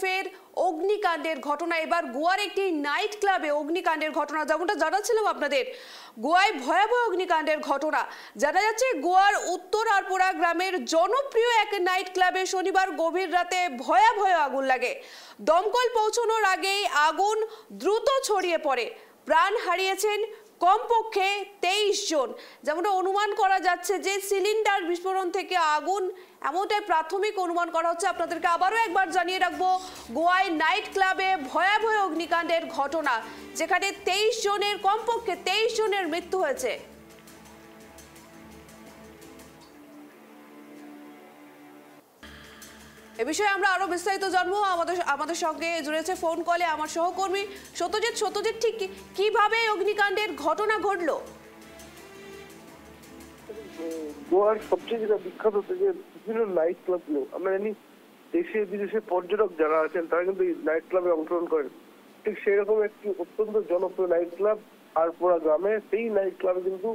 ফের অগ্নিকাণ্ডের ঘটনা। এবার গোয়ার একটি নাইট ক্লাবে অগ্নিকাণ্ডের ঘটনা, যেমনটা জানাচ্ছিলাম আপনাদের, গোয়ায় ভয়াবহ অগ্নিকাণ্ডের ঘটনা। জানা যাচ্ছে গোয়ার উত্তর আরপোরা গ্রামের জনপ্রিয় এক নাইট ক্লাবে শনিবার গভীর রাতে ভয়াবহ আগুন লাগে। দমকল পৌঁছানোর আগেই আগুন দ্রুত ছড়িয়ে পড়ে, প্রাণ হারিয়েছেন কমপক্ষে 23 জন। যেমনটা অনুমান করা যাচ্ছে যে সিলিন্ডার বিস্ফোরণ থেকে আগুন, এমনটাই প্রাথমিক অনুমান করা হচ্ছে। আপনাদেরকে আবারও একবার জানিয়ে রাখবো, গোয়ায় নাইট ক্লাবে ভয়াবহ অগ্নিকাণ্ডের ঘটনা, যেখানে 23 জনের, কমপক্ষে 23 জনের মৃত্যু হয়েছে। এ বিষয়ে আমরা আরো বিস্তারিত জানবো। আমাদের সঙ্গে জুড়েছে ফোন কলে আমার সহকর্মী সত্যজিৎ। সত্যজিৎ, ঠিক কিভাবে অগ্নিকাণ্ডের ঘটনা ঘটলো? গোয়ার সবচেয়ে যেটা বিখ্যাত যে বিভিন্ন নাইট ক্লাবগুলো, আমরা জানি দেশে বিদেশে পর্যটক যারা আছেন তারা কিন্তু এই নাইট ক্লাবে অংশগ্রহণ করেন। ঠিক সেই রকম একটি অত্যন্ত জনপ্রিয় নাইট ক্লাব আরপোরা গ্রামে, সেই নাইট ক্লাবে কিন্তু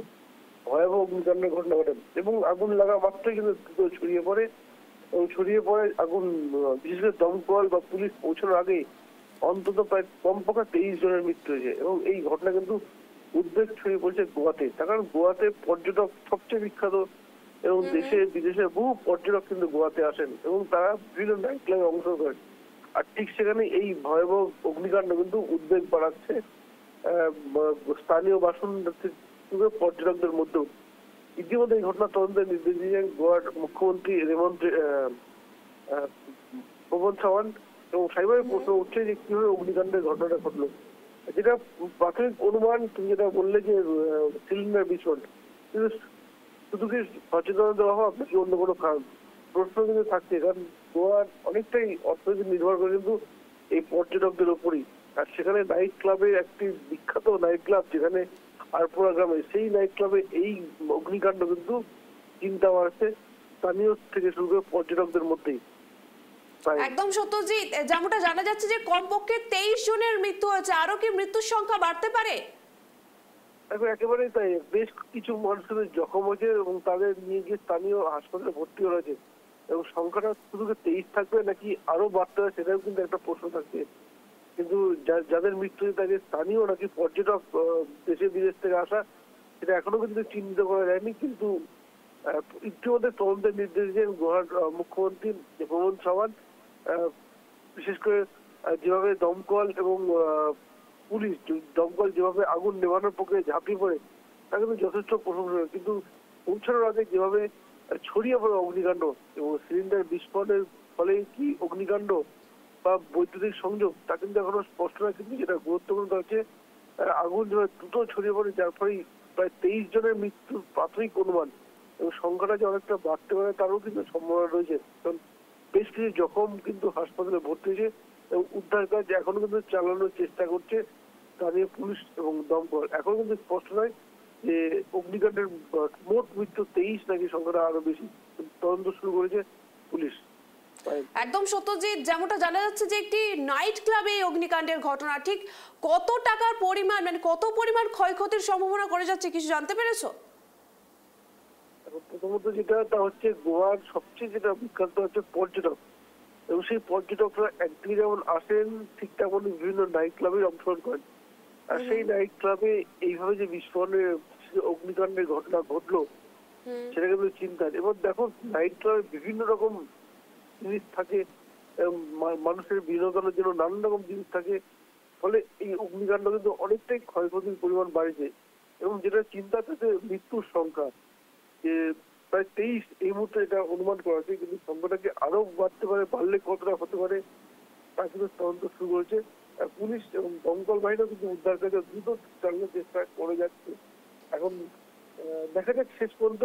ভয়াবহ অগ্নিকাণ্ডের ঘটনা ঘটে এবং আগুন লাগা মাত্রই কিন্তু দ্রুত ছড়িয়ে পড়ে আগুন। বিশেষ করে দমকল বা পুলিশ পৌঁছানোর আগে অন্তত প্রায় কমপক্ষে 23 জনের মৃত্যু হয়েছে এবং এই ঘটনা কিন্তু উদ্বেগ ছড়িয়ে পড়েছে গোয়াতে। তার কারণ গোয়াতে পর্যটক সবচেয়ে বিখ্যাত এবং দেশে বিদেশে বহু পর্যটক কিন্তু গোয়াতে আসেন এবং তারা বিভিন্ন নাইট ক্লাবে অংশগ্রহণ করেন। আর ঠিক সেখানে এই ভয়াবহ অগ্নিকাণ্ড কিন্তু উদ্বেগ বাড়াচ্ছে স্থানীয় বাসিন্দা থেকে পর্যটকদের মধ্যেও। ইতিমধ্যে এই ঘটনা তদন্তের নির্দেশ দিয়েছেন গোয়ার মুখ্যমন্ত্রী প্রমোদ সাওয়ান্ত এবং সেইভাবে প্রশ্ন উঠছে যে কিভাবে অগ্নিকাণ্ডের ঘটনাটা ঘটলো। যেটা প্রাথমিক অনুমান, তুমি যেটা বললে যে সিলিন্ডার বিস্ফোরণ, কিন্তু শুধু কি সচেতনতার অভাব নাকি অন্য কোনো কারণ, প্রশ্ন কিন্তু থাকছে। কারণ গোয়ার অনেকটাই অর্থনীতি নির্ভর করে কিন্তু এই পর্যটকদের উপরই। আর সেখানে নাইট ক্লাবে একটি বিখ্যাত নাইট ক্লাব যেখানে আরপোরা গ্রামে, সেই নাইট ক্লাবে এই অগ্নিকাণ্ড কিন্তু চিন্তা বাড়ছে স্থানীয় থেকে শুরু করে পর্যটকদের মধ্যেই। একদম সত্যজিৎ, যেমনটা জানা যাচ্ছে যে কমপক্ষে 23 জনের মৃত্যু হয়েছে, আরো কি মৃত্যুর সংখ্যা বাড়তে পারে? একেবারেই তাই, বেশ কিছু মানুষের জখম হয়েছে এবং তাদের নিয়ে গিয়ে স্থানীয় হাসপাতালে ভর্তি হয়েছে এবং সংখ্যাটা শুধু 23 থাকবে নাকি আরো বাড়তে হবে সেটাও কিন্তু একটা প্রশ্ন থাকছে। কিন্তু যাদের মৃত্যু হয়েছে তাদের স্থানীয় নাকি পর্যটক দেশে বিদেশ থেকে আসা, সেটা এখনো কিন্তু চিহ্নিত করা যায়নি। কিন্তু ইতিমধ্যে তদন্তের নির্দেশ দিয়েছেন গোয়ার মুখ্যমন্ত্রী প্রমোদ সাওয়ান্ত। বিশেষ করে যেভাবে দমকল এবং পুলিশ, দমকল যেভাবে আগুন নেভানোর পক্ষে ঝাঁপিয়ে পড়ে তা কিন্তু যথেষ্ট প্রশংসনীয়। কিন্তু পৌঁছানোর আগে যেভাবে ছড়িয়ে পড়ে অগ্নিকাণ্ড এবং সিলিন্ডার বিস্ফোরণের ফলে কি অগ্নিকাণ্ড বা বৈদ্যুতিক সংযোগ, তা কিন্তু এখনো স্পষ্ট নয়। কিন্তু যেটা গুরুত্বপূর্ণ হচ্ছে আগুন যেভাবে দ্রুত ছড়িয়ে পড়ে, যার ফলে প্রায় 23 জনের মৃত্যুর প্রাথমিক অনুমান এবং সংখ্যাটা যে অনেকটা বাড়তে পারে তারও কিন্তু সম্ভাবনা রয়েছে। কারণ বেশ কিছু জখম কিন্তু হাসপাতালে ভর্তি হয়েছে এবং উদ্ধার কাজ এখনো কিন্তু চালানোর চেষ্টা করছে স্থানীয় পুলিশ এবং দমকল। এখন কিন্তু স্পষ্ট নয় যে অগ্নিকাণ্ডের মোট মৃত্যু 23 নাকি সংখ্যাটা আরো বেশি, তদন্ত শুরু করেছে পুলিশ। একদম সত্যজিৎ, যেমনটা জানা যাচ্ছে যে একটি নাইট ক্লাবে এই অগ্নিকাণ্ডের ঘটনা, ঠিক কত টাকার পরিমাণ, মানে কত পরিমাণ ক্ষয়ক্ষতির সম্ভাবনা করে যাচ্ছে, কিছু জানতে পেরেছো? প্রথমত যেটা তা হচ্ছে গোয়ার সবচেয়ে যেটা বিখ্যাত হচ্ছে পর্যটক এবং সেই পর্যটকরা একদিকে যেমন আসেন ঠিক তেমন বিভিন্ন নাইট ক্লাবে অংশগ্রহণ করেন। আর সেই নাইট ক্লাবে এইভাবে যে বিস্ফোরণের অগ্নিকাণ্ডের ঘটনা ঘটলো সেটা কিন্তু চিন্তার। এবার দেখো, নাইট ক্লাবে বিভিন্ন রকম জিনিস থাকে, মানুষের বিনোদনের জন্য নানান রকম জিনিস থাকে, ফলে এই অগ্নিকাণ্ড কিন্তু অনেকটাই ক্ষয়ক্ষতির পরিমাণ বাড়িছে। এবং যেটা চিন্তা তাতে মৃত্যুর সংখ্যা যে প্রায় 23 এই মুহূর্তে এটা অনুমান করা হচ্ছে, কিন্তু সংখ্যাটাকে আরো বাড়তে পারে, বাড়লে কতটা হতে পারে তা কিন্তু তদন্ত শুরু করেছে পুলিশ এবং দমকল বাহিনীও কিন্তু উদ্ধার কাজে দ্রুত চালানোর চেষ্টা করে যাচ্ছে। এখন দেখা যাক শেষ পর্যন্ত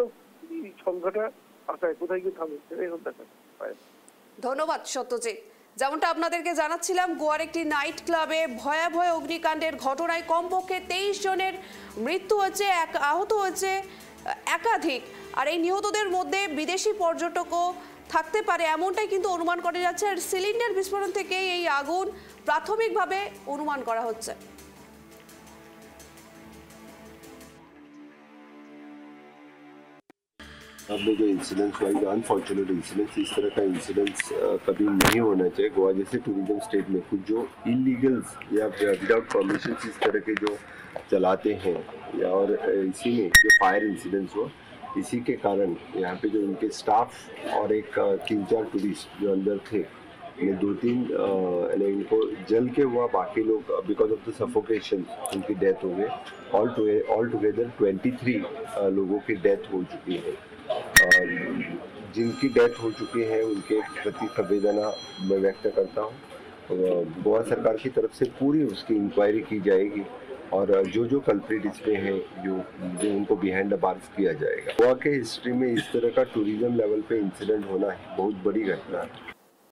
এই সংখ্যাটা আসায় কোথায় গিয়ে থামে, সেটাই এখন দেখা পায়। ধন্যবাদ সত্যজিৎ। যেমনটা আপনাদেরকে জানাচ্ছিলাম, গোয়ার একটি নাইট ক্লাবে ভয়াবহ অগ্নিকাণ্ডের ঘটনায় কমপক্ষে 23 জনের মৃত্যু হয়েছে, আহত হয়েছে একাধিক। আর এই নিহতদের মধ্যে বিদেশি পর্যটকও থাকতে পারে, এমনটাই কিন্তু অনুমান করা যাচ্ছে। আর সিলিন্ডার বিস্ফোরণ থেকেই এই আগুন প্রাথমিকভাবে অনুমান করা হচ্ছে। अब में जो इंसिडेंट्स हुआ, अनफॉर्चुनेट इंसिडेंट्स, इस तरह का इंसिडेंट्स कभी नहीं होना चाहिए। गोवा जैसे टूरिज्म स्टेट में कुछ जो इलीगल्स या विदाउट परमिशन इस तरह के जो चलाते हैं, या और इसी में जो फायर इंसिडेंट्स हुआ, इसी के कारण यहाँ पे जो उनके स्टाफ और एक 3-4 टूरिस्ट जो अंदर थे, ये 2-3 इनको जल के हुआ, बाकी लोग बिकॉज ऑफ द सफोकेशन उनकी डेथ हो गई। ऑल टुगेदर 23 लोगों की डेथ हो चुकी है। जिनकी डेथ हो चुकी है उनके प्रति संवेदना मैं व्यक्त करता हूँ। गोवा सरकार की तरफ से पूरी उसकी इंक्वायरी की जाएगी और जो कल्प्रिट इसमें है, जो उनको बिहाइंड द बार्स किया जाएगा। गोवा के हिस्ट्री में इस तरह का टूरिज्म लेवल पे इंसिडेंट होना है बहुत बड़ी घटना है।